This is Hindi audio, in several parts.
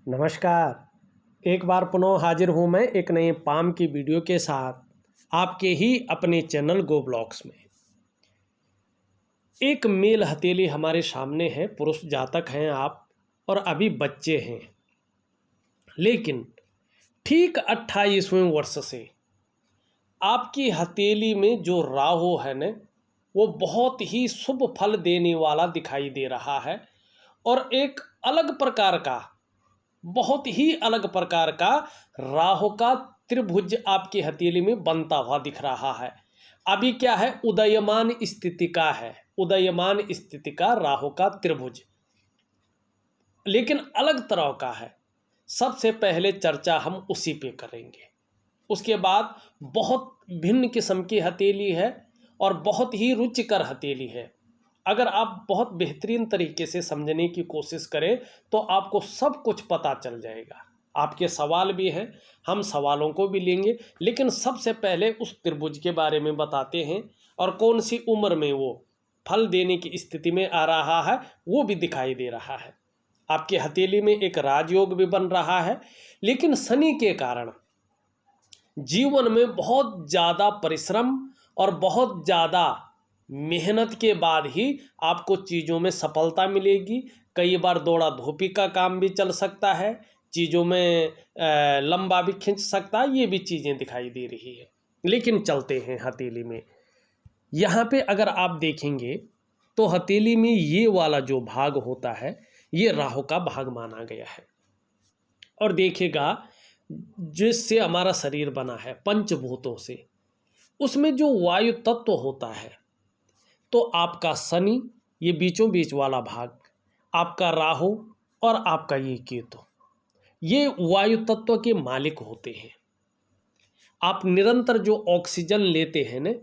नमस्कार। एक बार पुनः हाजिर हूँ मैं एक नए पाम की वीडियो के साथ आपके ही अपने चैनल गो ब्लॉग्स में। एक मेल हथेली हमारे सामने है, पुरुष जातक हैं आप और अभी बच्चे हैं, लेकिन ठीक 28वें वर्ष से आपकी हथेली में जो राहु है न, वो बहुत ही शुभ फल देने वाला दिखाई दे रहा है और एक अलग प्रकार का, बहुत ही अलग प्रकार का राहु का त्रिभुज आपकी हथेली में बनता हुआ दिख रहा है। अभी क्या है, उदयमान स्थिति का है, उदयमान स्थिति का राहु का त्रिभुज, लेकिन अलग तरह का है। सबसे पहले चर्चा हम उसी पे करेंगे। उसके बाद बहुत भिन्न किस्म की हथेली है और बहुत ही रुचिकर हथेली है। अगर आप बहुत बेहतरीन तरीके से समझने की कोशिश करें तो आपको सब कुछ पता चल जाएगा। आपके सवाल भी हैं, हम सवालों को भी लेंगे, लेकिन सबसे पहले उस त्रिभुज के बारे में बताते हैं और कौन सी उम्र में वो फल देने की स्थिति में आ रहा है वो भी दिखाई दे रहा है। आपकी हथेली में एक राजयोग भी बन रहा है, लेकिन शनि के कारण जीवन में बहुत ज़्यादा परिश्रम और बहुत ज़्यादा मेहनत के बाद ही आपको चीज़ों में सफलता मिलेगी। कई बार दौड़ा धोपी का काम भी चल सकता है, चीज़ों में लंबा भी खींच सकता है, ये भी चीज़ें दिखाई दे रही है। लेकिन चलते हैं हथेली में। यहाँ पे अगर आप देखेंगे तो हथेली में ये वाला जो भाग होता है ये राहु का भाग माना गया है। और देखिएगा, जिससे हमारा शरीर बना है पंचभूतों से, उसमें जो वायु तत्व होता है, तो आपका शनि ये बीचों बीच वाला भाग, आपका राहु और आपका ये केतु, ये वायु तत्व के मालिक होते हैं। आप निरंतर जो ऑक्सीजन लेते हैं न,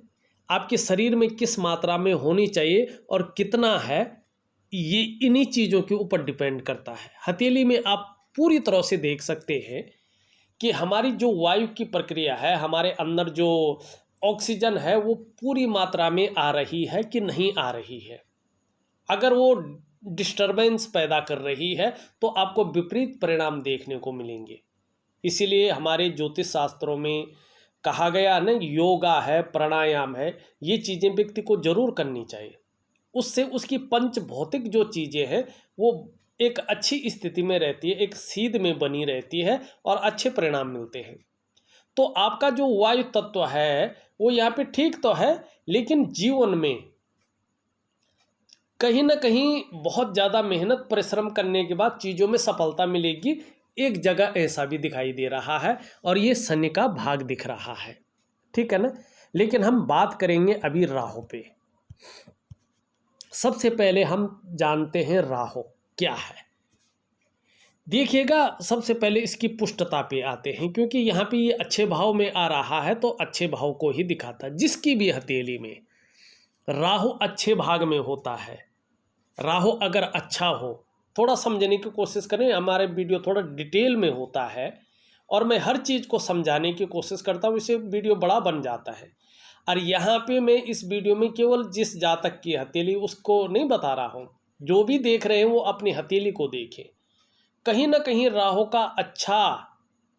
आपके शरीर में किस मात्रा में होनी चाहिए और कितना है, ये इन्हीं चीज़ों के ऊपर डिपेंड करता है। हथेली में आप पूरी तरह से देख सकते हैं कि हमारी जो वायु की प्रक्रिया है, हमारे अंदर जो ऑक्सीजन है वो पूरी मात्रा में आ रही है कि नहीं आ रही है। अगर वो डिस्टरबेंस पैदा कर रही है तो आपको विपरीत परिणाम देखने को मिलेंगे। इसीलिए हमारे ज्योतिष शास्त्रों में कहा गया ना, योगा है, प्राणायाम है, ये चीज़ें व्यक्ति को जरूर करनी चाहिए। उससे उसकी पंच भौतिक जो चीज़ें हैं वो एक अच्छी स्थिति में रहती है, एक सीध में बनी रहती है और अच्छे परिणाम मिलते हैं। तो आपका जो वायु तत्व है वो यहाँ पे ठीक तो है, लेकिन जीवन में कहीं ना कहीं बहुत ज़्यादा मेहनत परिश्रम करने के बाद चीज़ों में सफलता मिलेगी। एक जगह ऐसा भी दिखाई दे रहा है और ये शनि का भाग दिख रहा है, ठीक है ना। लेकिन हम बात करेंगे अभी राहु पे। सबसे पहले हम जानते हैं राहु क्या है। देखिएगा, सबसे पहले इसकी पुष्टता पे आते हैं, क्योंकि यहाँ पे ये अच्छे भाव में आ रहा है तो अच्छे भाव को ही दिखाता है। जिसकी भी हथेली में राहु अच्छे भाग में होता है, राहु अगर अच्छा हो, थोड़ा समझने की कोशिश करें, हमारे वीडियो थोड़ा डिटेल में होता है और मैं हर चीज़ को समझाने की कोशिश करता हूँ, इससे वीडियो बड़ा बन जाता है। और यहाँ पे मैं इस वीडियो में केवल जिस जातक की हथेली उसको नहीं बता रहा हूँ, जो भी देख रहे हैं वो अपनी हथेली को देखें। कहीं ना कहीं राहु का अच्छा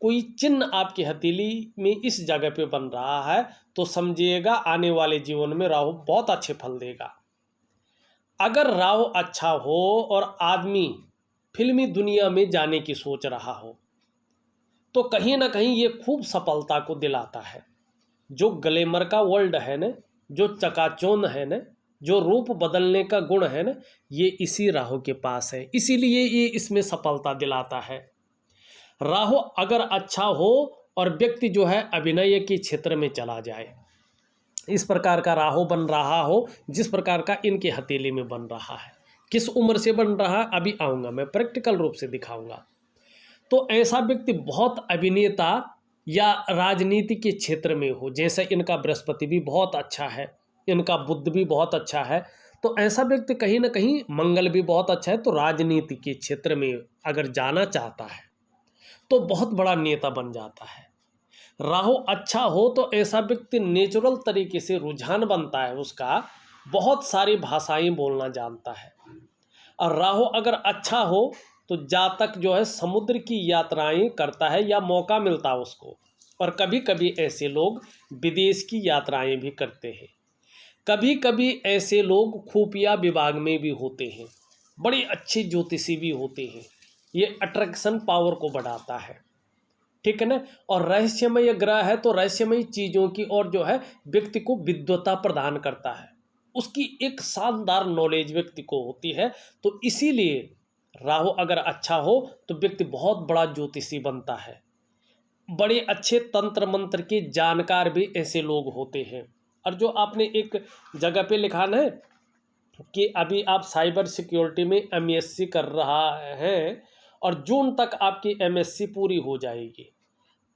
कोई चिन्ह आपकी हथेली में इस जगह पे बन रहा है तो समझिएगा आने वाले जीवन में राहु बहुत अच्छे फल देगा। अगर राहु अच्छा हो और आदमी फिल्मी दुनिया में जाने की सोच रहा हो तो कहीं ना कहीं ये खूब सफलता को दिलाता है। जो ग्लैमर का वर्ल्ड है न, जो चकाचौंध है न, जो रूप बदलने का गुण है न, ये इसी राहु के पास है, इसीलिए ये इसमें सफलता दिलाता है। राहु अगर अच्छा हो और व्यक्ति जो है अभिनय के क्षेत्र में चला जाए, इस प्रकार का राहु बन रहा हो जिस प्रकार का इनके हथेली में बन रहा है, किस उम्र से बन रहा है अभी आऊँगा मैं, प्रैक्टिकल रूप से दिखाऊंगा। तो ऐसा व्यक्ति बहुत अभिनेता या राजनीति के क्षेत्र में हो, जैसे इनका बृहस्पति भी बहुत अच्छा है, इनका बुध भी बहुत अच्छा है, तो ऐसा व्यक्ति कहीं ना कहीं मंगल भी बहुत अच्छा है, तो राजनीति के क्षेत्र में अगर जाना चाहता है तो बहुत बड़ा नेता बन जाता है। राहु अच्छा हो तो ऐसा व्यक्ति नेचुरल तरीके से रुझान बनता है उसका, बहुत सारी भाषाएं बोलना जानता है। और राहु अगर अच्छा हो तो जातक जो है समुद्र की यात्राएं करता है या मौका मिलता है उसको। और कभी कभी ऐसे लोग विदेश की यात्राएं भी करते हैं। कभी कभी ऐसे लोग खुफिया विभाग में भी होते हैं, बड़े अच्छे ज्योतिषी भी होते हैं। ये अट्रैक्शन पावर को बढ़ाता है, ठीक है ना। और रहस्यमय ग्रह है तो रहस्यमय चीज़ों की और जो है व्यक्ति को विद्वता प्रदान करता है, उसकी एक शानदार नॉलेज व्यक्ति को होती है। तो इसीलिए राहु अगर अच्छा हो तो व्यक्ति बहुत बड़ा ज्योतिषी बनता है। बड़े अच्छे तंत्र मंत्र के जानकार भी ऐसे लोग होते हैं। और जो आपने एक जगह पे लिखा ना कि अभी आप साइबर सिक्योरिटी में एमएससी कर रहा है और जून तक आपकी एमएससी पूरी हो जाएगी,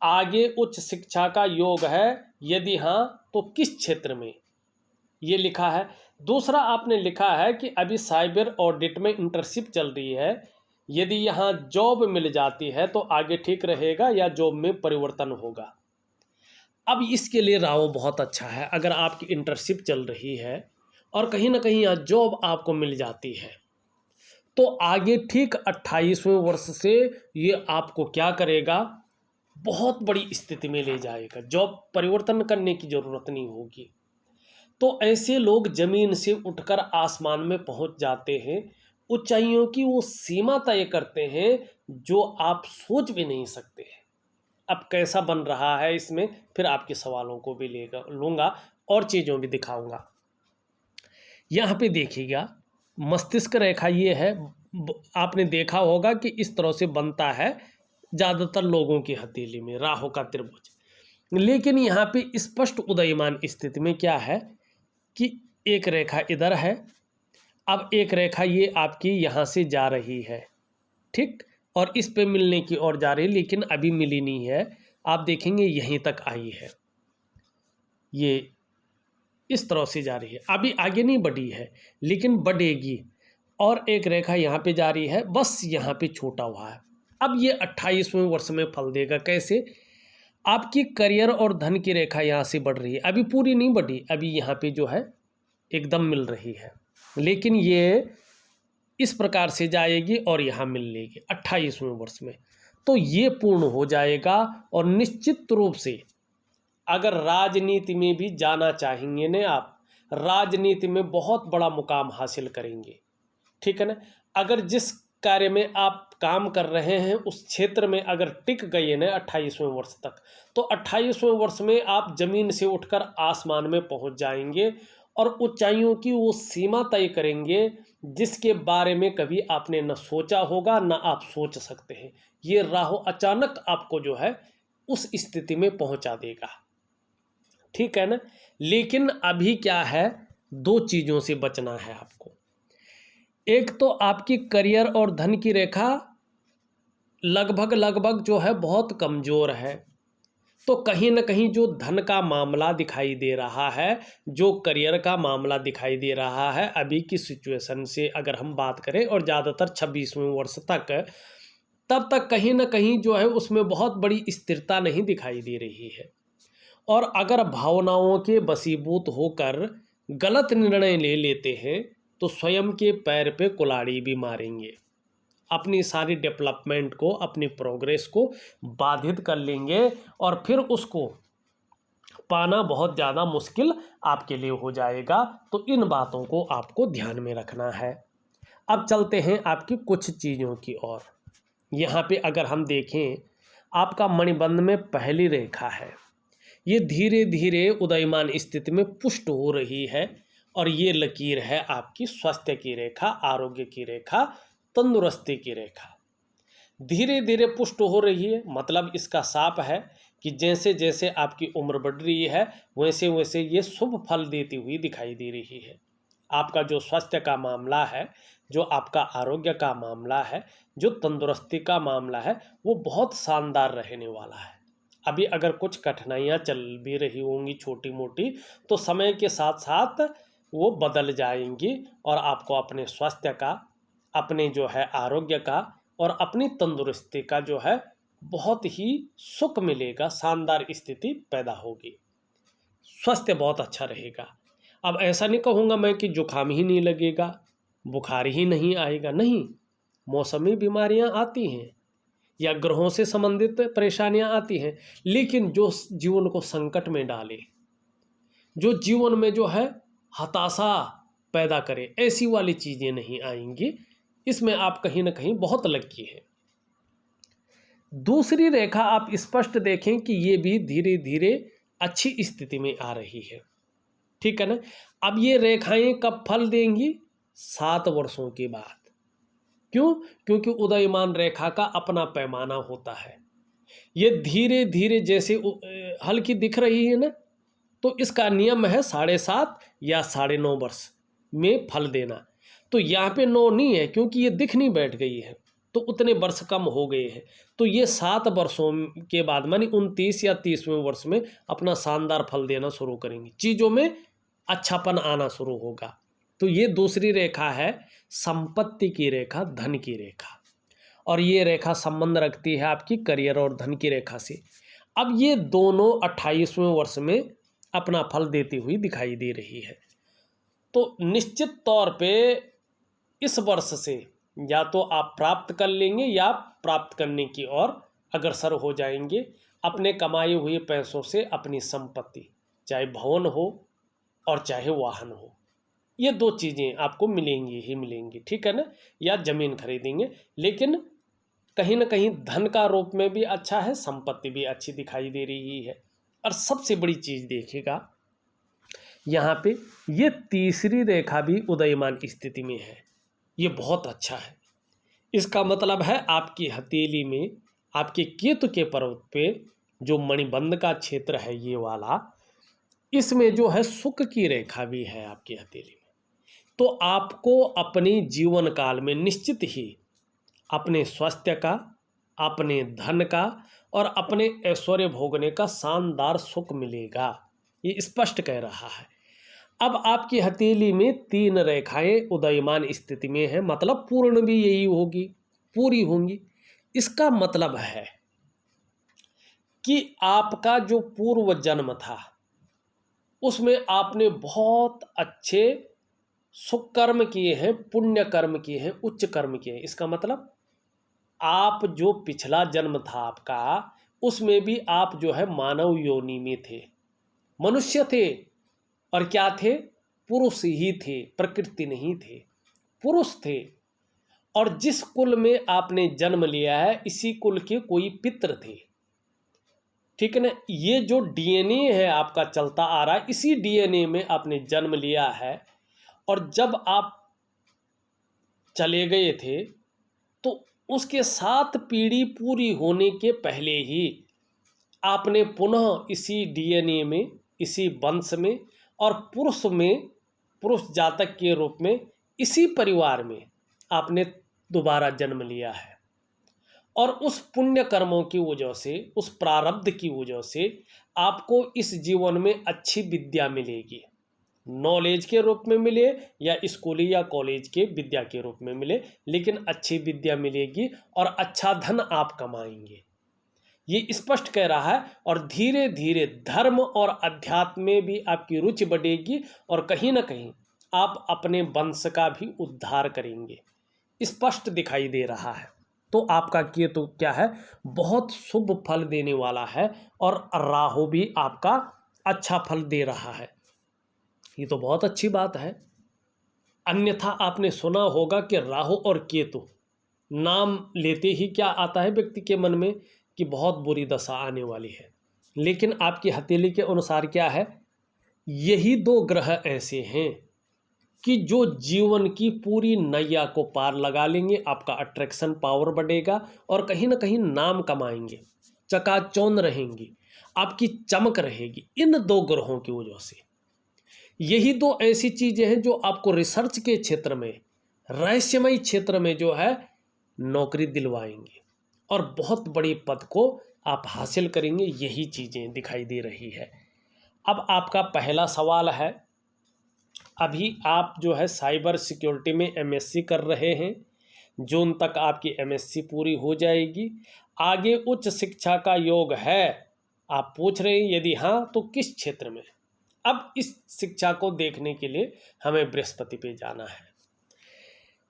आगे उच्च शिक्षा का योग है, यदि हाँ तो किस क्षेत्र में, ये लिखा है। दूसरा आपने लिखा है कि अभी साइबर ऑडिट में इंटर्नशिप चल रही है, यदि यहाँ जॉब मिल जाती है तो आगे ठीक रहेगा या जॉब में परिवर्तन होगा। अब इसके लिए राहु बहुत अच्छा है। अगर आपकी इंटर्नशिप चल रही है और कहीं ना कहीं यहाँ जॉब आपको मिल जाती है तो आगे ठीक 28वें वर्ष से ये आपको क्या करेगा, बहुत बड़ी स्थिति में ले जाएगा। जॉब परिवर्तन करने की ज़रूरत नहीं होगी। तो ऐसे लोग ज़मीन से उठकर आसमान में पहुंच जाते हैं, ऊंचाइयों की वो सीमा तय करते हैं जो आप सोच भी नहीं सकते हैं। अब कैसा बन रहा है इसमें फिर आपके सवालों को भी लूँगा और चीज़ों भी दिखाऊंगा। यहाँ पे देखिएगा मस्तिष्क रेखा ये है, आपने देखा होगा कि इस तरह से बनता है ज़्यादातर लोगों की हथेली में राहु का त्रिभुज। लेकिन यहाँ पे स्पष्ट उदयमान स्थिति में क्या है कि एक रेखा इधर है, अब एक रेखा ये आपकी यहाँ से जा रही है, ठीक, और इस पे मिलने की ओर जा रही है, लेकिन अभी मिली नहीं है। आप देखेंगे यहीं तक आई है, ये इस तरह से जा रही है, अभी आगे नहीं बढ़ी है लेकिन बढ़ेगी। और एक रेखा यहाँ पे जा रही है, बस यहाँ पे छूटा हुआ है। अब ये 28वें वर्ष में फल देगा। कैसे? आपकी करियर और धन की रेखा यहाँ से बढ़ रही है, अभी पूरी नहीं बढ़ी, अभी यहाँ पे जो है एकदम मिल रही है, लेकिन ये इस प्रकार से जाएगी और यहाँ मिल लेगी 28वें वर्ष में। तो ये पूर्ण हो जाएगा। और निश्चित रूप से अगर राजनीति में भी जाना चाहेंगे ना आप, राजनीति में बहुत बड़ा मुकाम हासिल करेंगे, ठीक है ना। अगर जिस कार्य में आप काम कर रहे हैं उस क्षेत्र में अगर टिक गए ना 28वें वर्ष तक, तो 28वें वर्ष में आप जमीन से उठकर आसमान में पहुंच जाएंगे और ऊंचाइयों की वो सीमा तय करेंगे जिसके बारे में कभी आपने न सोचा होगा न आप सोच सकते हैं। ये राहु अचानक आपको जो है उस स्थिति में पहुंचा देगा, ठीक है ना। लेकिन अभी क्या है, दो चीज़ों से बचना है आपको। एक तो आपकी करियर और धन की रेखा लगभग जो है बहुत कमज़ोर है, तो कहीं ना कहीं जो धन का मामला दिखाई दे रहा है, जो करियर का मामला दिखाई दे रहा है अभी की सिचुएशन से अगर हम बात करें, और ज़्यादातर 26वें वर्ष तक, तब तक कहीं ना कहीं जो है उसमें बहुत बड़ी स्थिरता नहीं दिखाई दे रही है। और अगर भावनाओं के वशीभूत होकर गलत निर्णय ले लेते हैं तो स्वयं के पैर पे कुल्हाड़ी भी मारेंगे, अपनी सारी डेवलपमेंट को, अपनी प्रोग्रेस को बाधित कर लेंगे और फिर उसको पाना बहुत ज़्यादा मुश्किल आपके लिए हो जाएगा। तो इन बातों को आपको ध्यान में रखना है। अब चलते हैं आपकी कुछ चीज़ों की ओर। यहाँ पे अगर हम देखें, आपका मणिबंध में पहली रेखा है, ये धीरे धीरे उदयमान स्थिति में पुष्ट हो रही है और ये लकीर है आपकी स्वास्थ्य की रेखा, आरोग्य की रेखा, तंदुरुस्ती की रेखा। धीरे धीरे पुष्ट हो रही है, मतलब इसका साफ है कि जैसे जैसे आपकी उम्र बढ़ रही है वैसे वैसे ये शुभ फल देती हुई दिखाई दे रही है। आपका जो स्वास्थ्य का मामला है, जो आपका आरोग्य का मामला है, जो तंदुरुस्ती का मामला है, वो बहुत शानदार रहने वाला है। अभी अगर कुछ कठिनाइयाँ चल भी रही होंगी छोटी मोटी, तो समय के साथ साथ वो बदल जाएंगी और आपको अपने स्वास्थ्य का, अपने जो है आरोग्य का और अपनी तंदुरुस्ती का जो है बहुत ही सुख मिलेगा, शानदार स्थिति पैदा होगी, स्वास्थ्य बहुत अच्छा रहेगा। अब ऐसा नहीं कहूँगा मैं कि जुकाम ही नहीं लगेगा, बुखार ही नहीं आएगा, नहीं, मौसमी बीमारियां आती हैं या ग्रहों से संबंधित परेशानियां आती हैं, लेकिन जो जीवन को संकट में डाले, जो जीवन में जो है हताशा पैदा करे, ऐसी वाली चीज़ें नहीं आएंगी। इसमें आप कहीं ना कहीं बहुत लकी हैं। दूसरी रेखा आप स्पष्ट देखें कि ये भी धीरे धीरे अच्छी स्थिति में आ रही है, ठीक है ना। अब ये रेखाएं कब फल देंगी? 7 वर्षों के बाद। क्यों? क्योंकि उदयमान रेखा का अपना पैमाना होता है। ये धीरे धीरे जैसे हल्की दिख रही है ना, तो इसका नियम है 7.5 या 9.5 वर्ष में फल देना। तो यहाँ पे 9 नहीं है, क्योंकि ये दिख नहीं बैठ गई है, तो उतने वर्ष कम हो गए हैं। तो ये 7 वर्षों के बाद मानी 29 या 30वें वर्ष में अपना शानदार फल देना शुरू करेंगे, चीज़ों में अच्छापन आना शुरू होगा। तो ये दूसरी रेखा है संपत्ति की रेखा, धन की रेखा, और ये रेखा संबंध रखती है आपकी करियर और धन की रेखा से। अब ये दोनों 28वें वर्ष में अपना फल देती हुई दिखाई दे रही है। तो निश्चित तौर पे इस वर्ष से या तो आप प्राप्त कर लेंगे या प्राप्त करने की ओर अग्रसर हो जाएंगे। अपने कमाए हुए पैसों से अपनी संपत्ति, चाहे भवन हो और चाहे वाहन हो, ये 2 चीज़ें आपको मिलेंगी ही मिलेंगी, ठीक है ना। या ज़मीन खरीदेंगे, लेकिन कहीं ना कहीं धन का रूप में भी अच्छा है, संपत्ति भी अच्छी दिखाई दे रही है। और सबसे बड़ी चीज़ देखिएगा यहाँ पे, ये तीसरी रेखा भी उदयमान स्थिति में है। ये बहुत अच्छा है। इसका मतलब है आपकी हथेली में, आपके केतु के पर्वत पे जो मणिबंध का क्षेत्र है ये वाला, इसमें जो है सुख की रेखा भी है आपकी हथेली में। तो आपको अपने जीवन काल में निश्चित ही अपने स्वास्थ्य का, अपने धन का और अपने ऐश्वर्य भोगने का शानदार सुख मिलेगा, ये स्पष्ट कह रहा है। अब आपकी हथेली में 3 रेखाएं उदयमान स्थिति में है, मतलब पूर्ण भी यही होगी, पूरी होंगी। इसका मतलब है कि आपका जो पूर्व जन्म था उसमें आपने बहुत अच्छे सुख कर्म किए हैं, पुण्य कर्म किए हैं, उच्च कर्म किए हैं। इसका मतलब आप जो पिछला जन्म था आपका, उसमें भी आप जो है मानव योनि में थे, मनुष्य थे। और क्या थे? पुरुष ही थे, प्रकृति नहीं थे, पुरुष थे। और जिस कुल में आपने जन्म लिया है, इसी कुल के कोई पितृ थे, ठीक है ना। ये जो डीएनए है आपका चलता आ रहा है, इसी डीएनए में आपने जन्म लिया है। और जब आप चले गए थे तो उसके 7 पीढ़ी पूरी होने के पहले ही आपने पुनः इसी डीएनए में, इसी वंश में और पुरुष में, पुरुष जातक के रूप में, इसी परिवार में आपने दोबारा जन्म लिया है। और उस पुण्य कर्मों की वजह से, उस प्रारब्ध की वजह से आपको इस जीवन में अच्छी विद्या मिलेगी, नॉलेज के रूप में मिले या स्कूली या कॉलेज के विद्या के रूप में मिले, लेकिन अच्छी विद्या मिलेगी और अच्छा धन आप कमाएंगे, ये स्पष्ट कह रहा है। और धीरे धीरे धर्म और अध्यात्म में भी आपकी रुचि बढ़ेगी और कहीं ना कहीं आप अपने वंश का भी उद्धार करेंगे, स्पष्ट दिखाई दे रहा है। तो आपका केतु क्या है? बहुत शुभ फल देने वाला है। और राहु भी आपका अच्छा फल दे रहा है, ये तो बहुत अच्छी बात है। अन्यथा आपने सुना होगा कि राहु और केतु नाम लेते ही क्या आता है व्यक्ति के मन में, कि बहुत बुरी दशा आने वाली है। लेकिन आपकी हथेली के अनुसार क्या है? यही 2 ग्रह ऐसे हैं कि जो जीवन की पूरी नैया को पार लगा लेंगे, आपका अट्रैक्शन पावर बढ़ेगा और कहीं ना कहीं नाम कमाएंगे, चकाचौंध रहेंगी, आपकी चमक रहेगी इन 2 ग्रहों की वजह से। यही 2 ऐसी चीज़ें हैं जो आपको रिसर्च के क्षेत्र में, रहस्यमय क्षेत्र में जो है नौकरी दिलवाएंगे और बहुत बड़े पद को आप हासिल करेंगे। यही चीज़ें दिखाई दे रही है। अब आपका पहला सवाल है, अभी आप जो है साइबर सिक्योरिटी में एमएससी कर रहे हैं, जून तक आपकी एमएससी पूरी हो जाएगी, आगे उच्च शिक्षा का योग है आप पूछ रहे हैं, यदि हाँ तो किस क्षेत्र में? अब इस शिक्षा को देखने के लिए हमें बृहस्पति पे जाना है।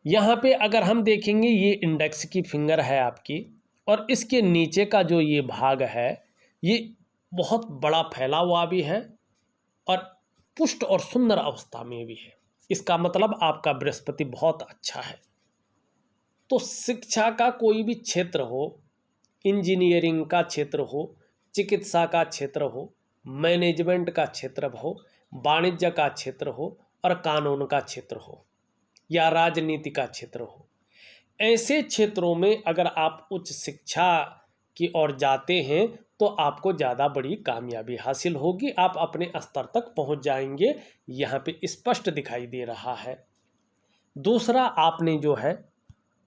यहाँ पे अगर हम देखेंगे ये इंडेक्स की फिंगर है आपकी, और इसके नीचे का जो ये भाग है ये बहुत बड़ा फैला हुआ भी है और पुष्ट और सुंदर अवस्था में भी है। इसका मतलब आपका बृहस्पति बहुत अच्छा है। तो शिक्षा का कोई भी क्षेत्र हो, इंजीनियरिंग का क्षेत्र हो, चिकित्सा का क्षेत्र हो, मैनेजमेंट का क्षेत्र हो, वाणिज्य का क्षेत्र हो और कानून का क्षेत्र हो या राजनीति का क्षेत्र हो, ऐसे क्षेत्रों में अगर आप उच्च शिक्षा की ओर जाते हैं तो आपको ज़्यादा बड़ी कामयाबी हासिल होगी, आप अपने स्तर तक पहुंच जाएंगे। यहाँ पे स्पष्ट दिखाई दे रहा है। दूसरा, आपने जो है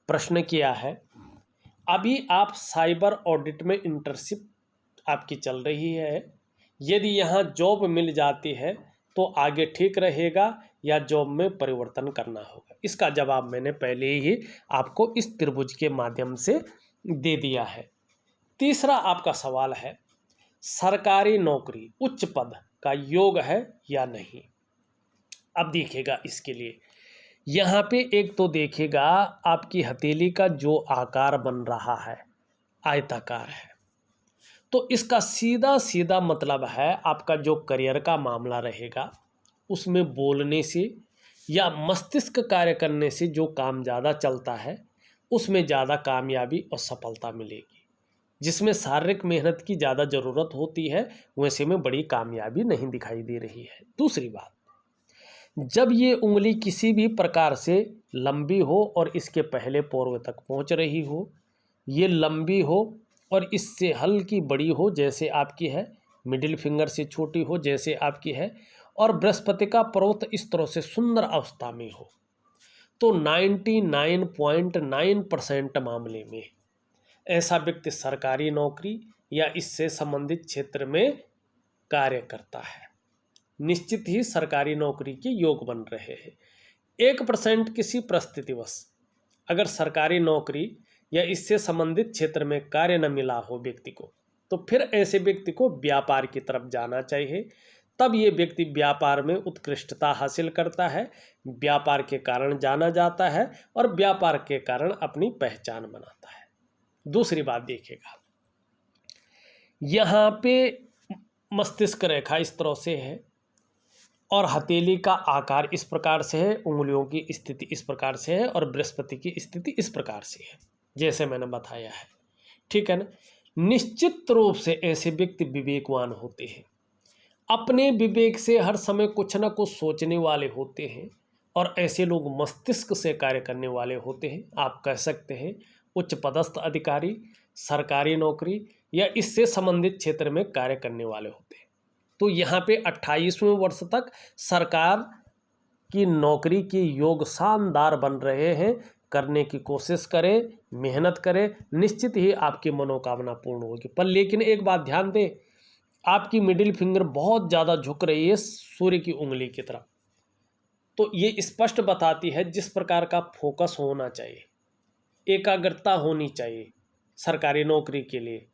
प्रश्न किया है, अभी आप साइबर ऑडिट में इंटर्नशिप आपकी चल रही है, यदि यहाँ जॉब मिल जाती है तो आगे ठीक रहेगा या जॉब में परिवर्तन करना होगा। इसका जवाब मैंने पहले ही आपको इस त्रिभुज के माध्यम से दे दिया है। तीसरा आपका सवाल है, सरकारी नौकरी उच्च पद का योग है या नहीं। अब देखिएगा, इसके लिए यहाँ पे एक तो देखिएगा आपकी हथेली का जो आकार बन रहा है आयताकार है, तो इसका सीधा सीधा मतलब है आपका जो करियर का मामला रहेगा उसमें बोलने से या मस्तिष्क कार्य करने से जो काम ज़्यादा चलता है उसमें ज़्यादा कामयाबी और सफलता मिलेगी। जिसमें शारीरिक मेहनत की ज़्यादा ज़रूरत होती है वैसे में बड़ी कामयाबी नहीं दिखाई दे रही है। दूसरी बात, जब ये उंगली किसी भी प्रकार से लंबी हो और इसके पहले पोर्व तक पहुंच रही हो, ये लंबी हो और इससे हल्की बड़ी हो जैसे आपकी है, मिडिल फिंगर से छोटी हो जैसे आपकी है, और बृहस्पति का पर्वत इस तरह से सुंदर अवस्था में हो, तो 99.9% मामले में ऐसा व्यक्ति सरकारी नौकरी या इससे संबंधित क्षेत्र में कार्य करता है। निश्चित ही सरकारी नौकरी के योग बन रहे हैं। 1% किसी परिस्थितिवश अगर सरकारी नौकरी या इससे संबंधित क्षेत्र में कार्य न मिला हो व्यक्ति को, तो फिर ऐसे व्यक्ति को व्यापार की तरफ जाना चाहिए। तब ये व्यक्ति व्यापार में उत्कृष्टता हासिल करता है, व्यापार के कारण जाना जाता है और व्यापार के कारण अपनी पहचान बनाता है। दूसरी बात देखिएगा, यहाँ पे मस्तिष्क रेखा इस तरह से है और हथेली का आकार इस प्रकार से है, उंगलियों की स्थिति इस प्रकार से है और बृहस्पति की स्थिति इस प्रकार से है जैसे मैंने बताया है। ठीक है ना। निश्चित रूप से ऐसे व्यक्ति विवेकवान होते हैं, अपने विवेक से हर समय कुछ न कुछ सोचने वाले होते हैं और ऐसे लोग मस्तिष्क से कार्य करने वाले होते हैं। आप कह सकते हैं उच्च पदस्थ अधिकारी, सरकारी नौकरी या इससे संबंधित क्षेत्र में कार्य करने वाले होते हैं। तो यहाँ पे 28वें वर्ष तक सरकार की नौकरी के योग शानदार बन रहे हैं। करने की कोशिश करें, मेहनत करें, निश्चित ही आपकी मनोकामना पूर्ण होगी। पर लेकिन एक बात ध्यान दें, आपकी मिडिल फिंगर बहुत ज़्यादा झुक रही है सूर्य की उंगली की तरफ, तो ये स्पष्ट बताती है जिस प्रकार का फोकस होना चाहिए, एकाग्रता होनी चाहिए सरकारी नौकरी के लिए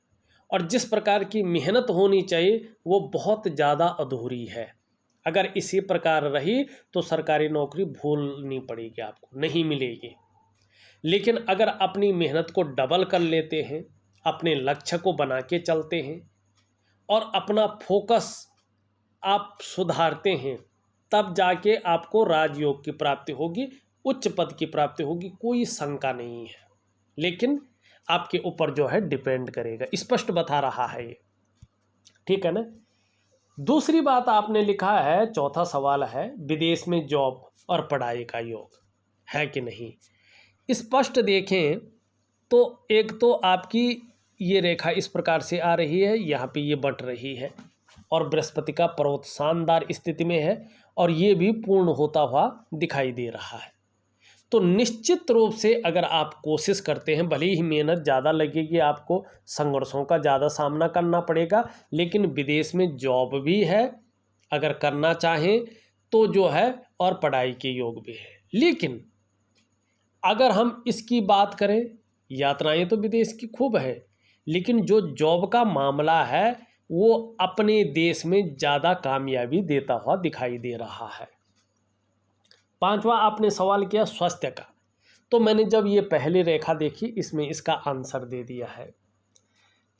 और जिस प्रकार की मेहनत होनी चाहिए वो बहुत ज़्यादा अधूरी है। अगर इसी प्रकार रही तो सरकारी नौकरी भूलनी पड़ेगी, आपको नहीं मिलेगी। लेकिन अगर अपनी मेहनत को डबल कर लेते हैं, अपने लक्ष्य को बना के चलते हैं और अपना फोकस आप सुधारते हैं, तब जाके आपको राजयोग की प्राप्ति होगी, उच्च पद की प्राप्ति होगी, कोई शंका नहीं है। लेकिन आपके ऊपर जो है डिपेंड करेगा, स्पष्ट बता रहा है ये। ठीक है ना। दूसरी बात आपने लिखा है, चौथा सवाल है, विदेश में जॉब और पढ़ाई का योग है कि नहीं। स्पष्ट देखें तो एक तो आपकी ये रेखा इस प्रकार से आ रही है, यहाँ पे ये बट रही है और बृहस्पति का पर्वत शानदार स्थिति में है और ये भी पूर्ण होता हुआ दिखाई दे रहा है। तो निश्चित रूप से अगर आप कोशिश करते हैं, भले ही मेहनत ज़्यादा लगेगी, आपको संघर्षों का ज़्यादा सामना करना पड़ेगा, लेकिन विदेश में जॉब भी है अगर करना चाहें तो जो है, और पढ़ाई के योग भी है। लेकिन अगर हम इसकी बात करें, यात्राएं तो विदेश की खूब है, लेकिन जो जॉब का मामला है वो अपने देश में ज़्यादा कामयाबी देता हुआ दिखाई दे रहा है। पांचवा आपने सवाल किया स्वास्थ्य का, तो मैंने जब ये पहली रेखा देखी, इसमें इसका आंसर दे दिया है।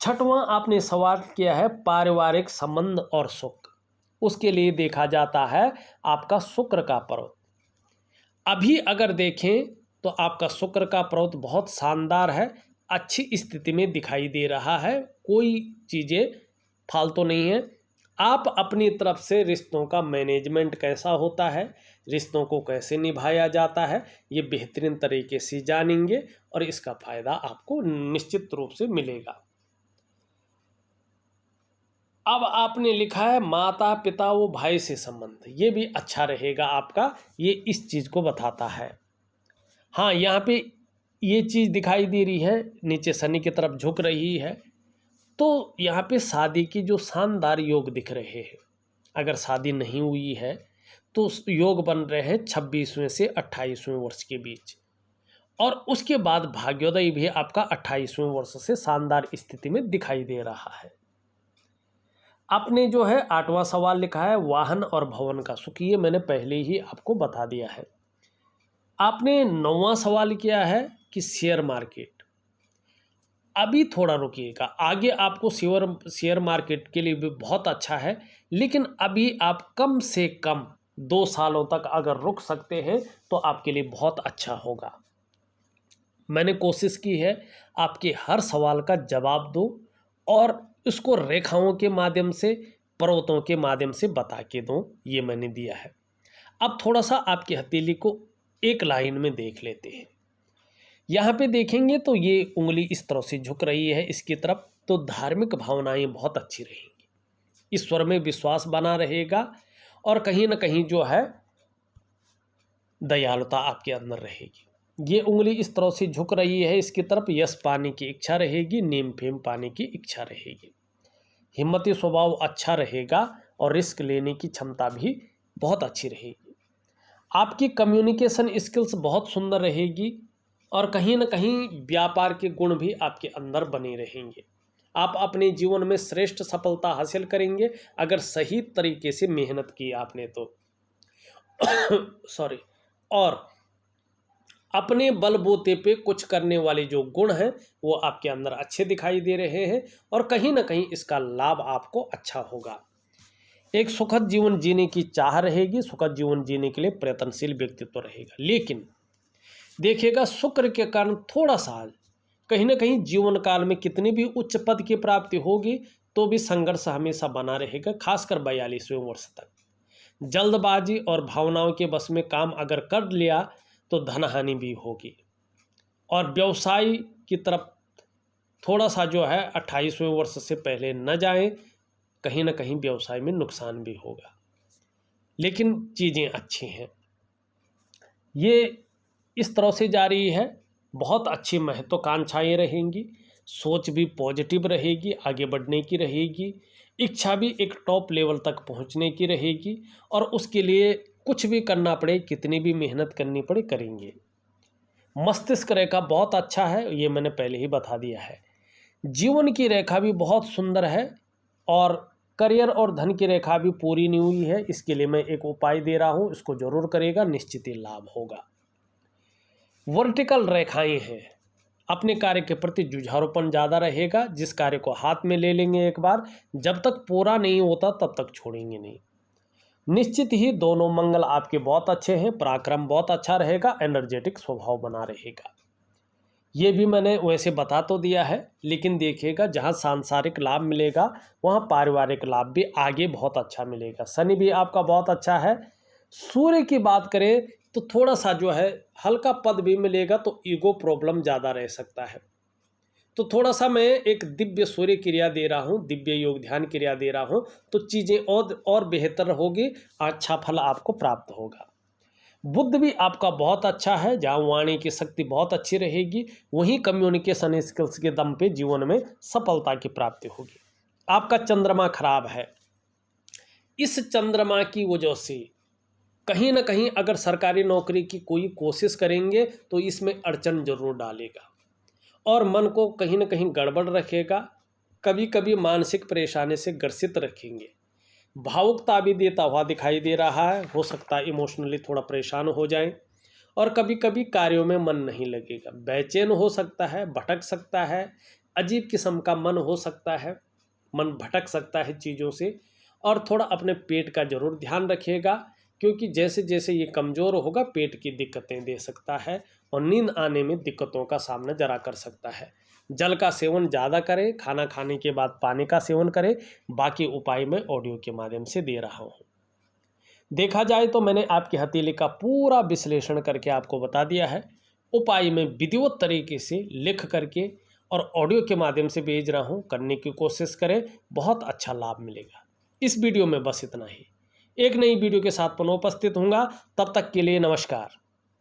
छठवां आपने सवाल किया है पारिवारिक संबंध और सुख, उसके लिए देखा जाता है आपका शुक्र का पर्वत। अभी अगर देखें तो आपका शुक्र का पर्वत बहुत शानदार है, अच्छी स्थिति में दिखाई दे रहा है, कोई चीज़ें फालतू नहीं है। आप अपनी तरफ से रिश्तों का मैनेजमेंट कैसा होता है, रिश्तों को कैसे निभाया जाता है, ये बेहतरीन तरीके से जानेंगे और इसका फ़ायदा आपको निश्चित रूप से मिलेगा। अब आपने लिखा है माता पिता व भाई से संबंध, ये भी अच्छा रहेगा आपका, ये इस चीज़ को बताता है। हाँ, यहाँ पे ये चीज़ दिखाई दे रही है, नीचे शनि की तरफ झुक रही है, तो यहाँ पे शादी की जो शानदार योग दिख रहे हैं। अगर शादी नहीं हुई है तो योग बन रहे हैं 26वें से 28वें वर्ष के बीच, और उसके बाद भाग्योदय भी आपका 28वें वर्ष से शानदार स्थिति में दिखाई दे रहा है। आपने जो है 8वां सवाल लिखा है वाहन और भवन का सुख, ये मैंने पहले ही आपको बता दिया है। आपने 9वां सवाल किया है कि शेयर मार्केट। अभी थोड़ा रुकिएगा, आगे आपको शेयर मार्केट के लिए भी बहुत अच्छा है, लेकिन अभी आप कम से कम 2 सालों तक अगर रुक सकते हैं तो आपके लिए बहुत अच्छा होगा। मैंने कोशिश की है आपके हर सवाल का जवाब दूं और इसको रेखाओं के माध्यम से, पर्वतों के माध्यम से बता के दूं, ये मैंने दिया है। अब थोड़ा सा आपकी हथेली को एक लाइन में देख लेते हैं। यहाँ पे देखेंगे तो ये उंगली इस तरह से झुक रही है इसकी तरफ, तो धार्मिक भावनाएं बहुत अच्छी रहेंगी, ईश्वर में विश्वास बना रहेगा और कहीं ना कहीं जो है दयालुता आपके अंदर रहेगी। ये उंगली इस तरह से झुक रही है इसकी तरफ, यश पाने की इच्छा रहेगी, नेम फेम पाने की इच्छा रहेगी, हिम्मती स्वभाव अच्छा रहेगा और रिस्क लेने की क्षमता भी बहुत अच्छी रहेगी। आपकी कम्युनिकेशन स्किल्स बहुत सुंदर रहेगी और कहीं ना कहीं व्यापार के गुण भी आपके अंदर बने रहेंगे। आप अपने जीवन में श्रेष्ठ सफलता हासिल करेंगे अगर सही तरीके से मेहनत की आपने तो सॉरी। और अपने बलबूते पे कुछ करने वाले जो गुण हैं वो आपके अंदर अच्छे दिखाई दे रहे हैं और कहीं ना कहीं इसका लाभ आपको अच्छा होगा। एक सुखद जीवन जीने की चाह रहेगी, सुखद जीवन जीने के लिए प्रयत्नशील व्यक्तित्व रहेगा, लेकिन देखिएगा शुक्र के कारण थोड़ा सा कहीं ना कहीं जीवन काल में कितनी भी उच्च पद की प्राप्ति होगी तो भी संघर्ष हमेशा बना रहेगा, खासकर 42वें वर्ष तक। जल्दबाजी और भावनाओं के बस में काम अगर कर लिया तो धन हानि भी होगी और व्यवसाय की तरफ थोड़ा सा जो है 28वें वर्ष से पहले न जाएं, कहीं ना कहीं व्यवसाय में नुकसान भी होगा, लेकिन चीज़ें अच्छी हैं। ये इस तरह से जा रही है, बहुत अच्छी महत्वाकांक्षाएँ रहेंगी, सोच भी पॉजिटिव रहेगी, आगे बढ़ने की रहेगी, इच्छा भी एक टॉप लेवल तक पहुंचने की रहेगी और उसके लिए कुछ भी करना पड़े, कितनी भी मेहनत करनी पड़े करेंगे। मस्तिष्क रेखा बहुत अच्छा है, ये मैंने पहले ही बता दिया है। जीवन की रेखा भी बहुत सुंदर है और करियर और धन की रेखा भी पूरी नहीं हुई है, इसके लिए मैं एक उपाय दे रहा हूँ, इसको जरूर करेगा, निश्चित ही लाभ होगा। वर्टिकल रेखाएं हैं, अपने कार्य के प्रति जुझारूपन ज़्यादा रहेगा, जिस कार्य को हाथ में ले लेंगे एक बार, जब तक पूरा नहीं होता तब तक छोड़ेंगे नहीं। निश्चित ही दोनों मंगल आपके बहुत अच्छे हैं, पराक्रम बहुत अच्छा रहेगा, एनर्जेटिक स्वभाव बना रहेगा। ये भी मैंने वैसे बता तो दिया है, लेकिन देखिएगा जहाँ सांसारिक लाभ मिलेगा वहाँ पारिवारिक लाभ भी आगे बहुत अच्छा मिलेगा। शनि भी आपका बहुत अच्छा है। सूर्य की बात करें तो थोड़ा सा जो है हल्का पद भी मिलेगा, तो ईगो प्रॉब्लम ज़्यादा रह सकता है, तो थोड़ा सा मैं एक दिव्य सूर्य क्रिया दे रहा हूँ, दिव्य योग ध्यान क्रिया दे रहा हूँ, तो चीज़ें और बेहतर होगी, अच्छा फल आपको प्राप्त होगा। बुद्ध भी आपका बहुत अच्छा है, जहाँ वाणी की शक्ति बहुत अच्छी रहेगी, वहीं कम्युनिकेशन स्किल्स के दम पे जीवन में सफलता की प्राप्ति होगी। आपका चंद्रमा खराब है, इस चंद्रमा की वजह से कहीं ना कहीं अगर सरकारी नौकरी की कोई कोशिश करेंगे तो इसमें अड़चन जरूर डालेगा और मन को कहीं ना कहीं गड़बड़ रखेगा, कभी कभी मानसिक परेशानी से ग्रसित रखेंगे। भावुकता भी देता हुआ दिखाई दे रहा है, हो सकता है इमोशनली थोड़ा परेशान हो जाएं और कभी कभी कार्यों में मन नहीं लगेगा, बेचैन हो सकता है, भटक सकता है, अजीब किस्म का मन हो सकता है, मन भटक सकता है चीज़ों से। और थोड़ा अपने पेट का ज़रूर ध्यान रखिएगा, क्योंकि जैसे जैसे ये कमज़ोर होगा पेट की दिक्कतें दे सकता है और नींद आने में दिक्कतों का सामना जरा कर सकता है। जल का सेवन ज़्यादा करें, खाना खाने के बाद पानी का सेवन करें। बाकी उपाय मैं ऑडियो के माध्यम से दे रहा हूँ। देखा जाए तो मैंने आपकी हथेली का पूरा विश्लेषण करके आपको बता दिया है। उपाय मैं विधिवत तरीके से लिख करके और ऑडियो के माध्यम से भेज रहा हूँ, करने की कोशिश करें, बहुत अच्छा लाभ मिलेगा। इस वीडियो में बस इतना ही। एक नई वीडियो के साथ पुनः उपस्थित होऊंगा, तब तक के लिए नमस्कार।